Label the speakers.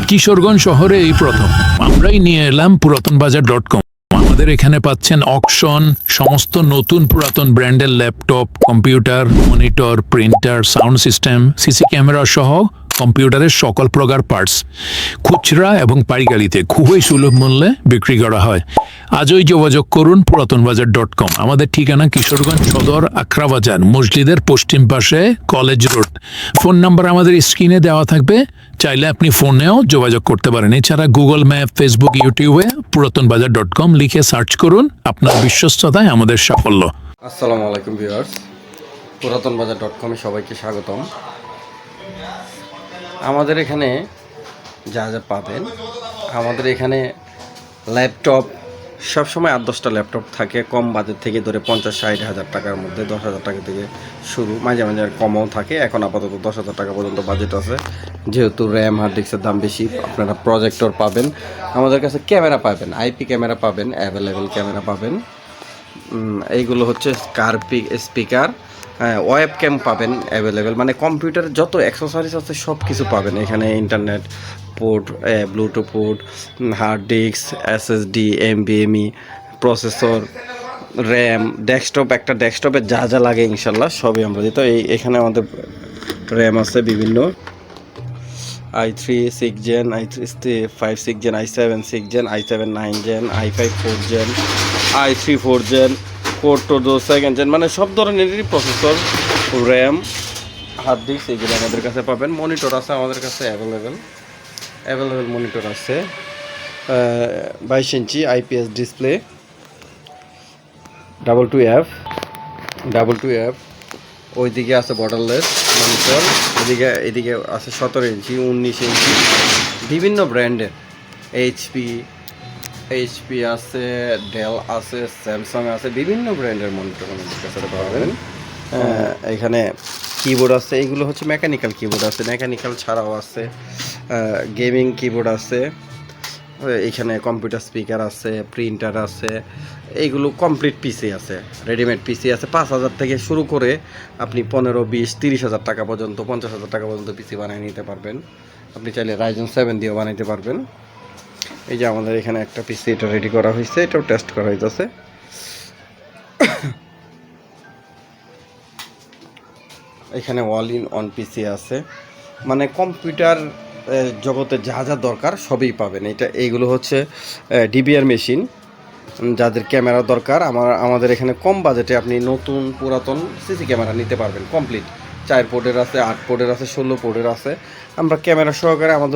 Speaker 1: কিশোরগঞ্জ শহরে এই প্রথম আমরাই নিয়ে এলাম পুরাতনবাজার.com। আমাদের এখানে পাচ্ছেন অকশন, সমস্ত নতুন পুরাতন ব্র্যান্ডের laptop, computer, monitor, printer, sound system, CC camera সহ কম্পিউটারের সকল প্রকার পার্টস খুচরা এবং পাইকারিতে খুবই সুলভ মূল্যে বিক্রি করা হয়। আজই যোগাযোগ করুন পুরাতনবাজার.com। আমাদের ঠিকানা কিশোরগঞ্জ সদর, আখড়া বাজার, মসজিদের পশ্চিম পাশে, কলেজ রোড। ফোন নাম্বার আমাদের স্ক্রিনে দেওয়া থাকবে, চাইলে আপনি ফোনেও যোগাযোগ করতে পারেন। এছাড়া গুগল ম্যাপ, ফেসবুক, ইউটিউবে পুরাতনবাজার.com লিখে সার্চ করুন। আপনার বিশ্বস্ততায় আমাদের সাফল্য।
Speaker 2: আসসালামু আলাইকুম ভিউয়ার্স, পুরাতনবাজার.com-এ সবাইকে স্বাগতম। আমাদের এখানে যা যা পাবেন, আমাদের এখানে ল্যাপটপ সবসময় 8-10টা ল্যাপটপ থাকে, কম বাজেট থেকে ধরে 50-60 হাজার টাকার মধ্যে, 10,000 টাকা থেকে শুরু, মাঝে মাঝে কমও থাকে। এখন আপাতত 10,000 টাকা পর্যন্ত বাজেট আছে। যেহেতু র্যাম, হার্ড ডিস্কের দাম বেশি, আপনারা প্রজেক্টর পাবেন। আমাদের কাছে ক্যামেরা পাবেন, আইপি ক্যামেরা পাবেন, অ্যাভেলেবেল ক্যামেরা পাবেন। এইগুলো হচ্ছে স্পিকার, ওয়েব ক্যাম পাবেন অ্যাভেলেবেল, মানে কম্পিউটারের যত অ্যাক্সেসরিজ আছে সব কিছু পাবেন এখানে। Internet port, bluetooth port, hard disk, SSD, এমবিএমই, প্রসেসর, র্যাম, ডেস্কটপ, একটা ডেস্কটপে যা যা লাগে ইনশাল্লাহ সবই আমরা দিই। তো এখানে আমাদের র্যাম আছে বিভিন্ন, i3 6 gen, i3 5 6 gen, i7 6 gen, i7 9 gen, i5 4 gen, i3 4 gen, core টোর 2nd জেন, মানে সব ধরনেরই প্রসেসর, র্যাম, হার্ড ডিস্ক এগুলো আমাদের কাছে পাবেন। মনিটর আছে আমাদের কাছে অ্যাভেলেবেল মনিটর আছে, 22 ইঞ্চি আইপিএস ডিসপ্লে, 22F। ওইদিকে আছে বর্ডারলেস মনিটর, এদিকে আছে 17 ইঞ্চি, 19 ইঞ্চি, বিভিন্ন ব্র্যান্ডের, এইচপি আছে, ডেল আছে, স্যামসাং আছে, বিভিন্ন ব্র্যান্ডের মনিটর আমাদের কাছে পাবেন। এখানে কিবোর্ড আছে, এইগুলো হচ্ছে মেকানিক্যাল কিবোর্ড আছে, মেকানিক্যাল ছাড়াও আছে, গেমিং কিবোর্ড আছে। এখানে কম্পিউটার স্পিকার আছে, প্রিন্টার আছে, এইগুলো কমপ্লিট পিসি আছে, রেডিমেড পিসি আছে। 5,000 থেকে শুরু করে আপনি 15, 20, 30 হাজার টাকা পর্যন্ত, 50 হাজার টাকা পর্যন্ত পিসি বানিয়ে নিতে পারবেন। আপনি চাইলে Ryzen 7 দিয়েও বানাইতে পারবেন। এই যে আমাদের এখানে একটা পিসি এটা রেডি করা হয়েছে, এটাও টেস্ট করা হইতেছে। এখানে অল ইন অন পিসি আছে, মানে কম্পিউটার জগতে যা যা দরকার সবই পাবেন। এইগুলো হচ্ছে ডিবিআর মেশিন, যাদের ক্যামেরা দরকার আমাদের এখানে কম বাজেটে আপনি নতুন পুরাতন সিসি ক্যামেরা নিতে পারবেন। কমপ্লিট 4 পোর্টের আছে, 8 পোর্টের আছে, 16 পোর্টের আছে। আমরা ক্যামেরা সহকারে আমাদের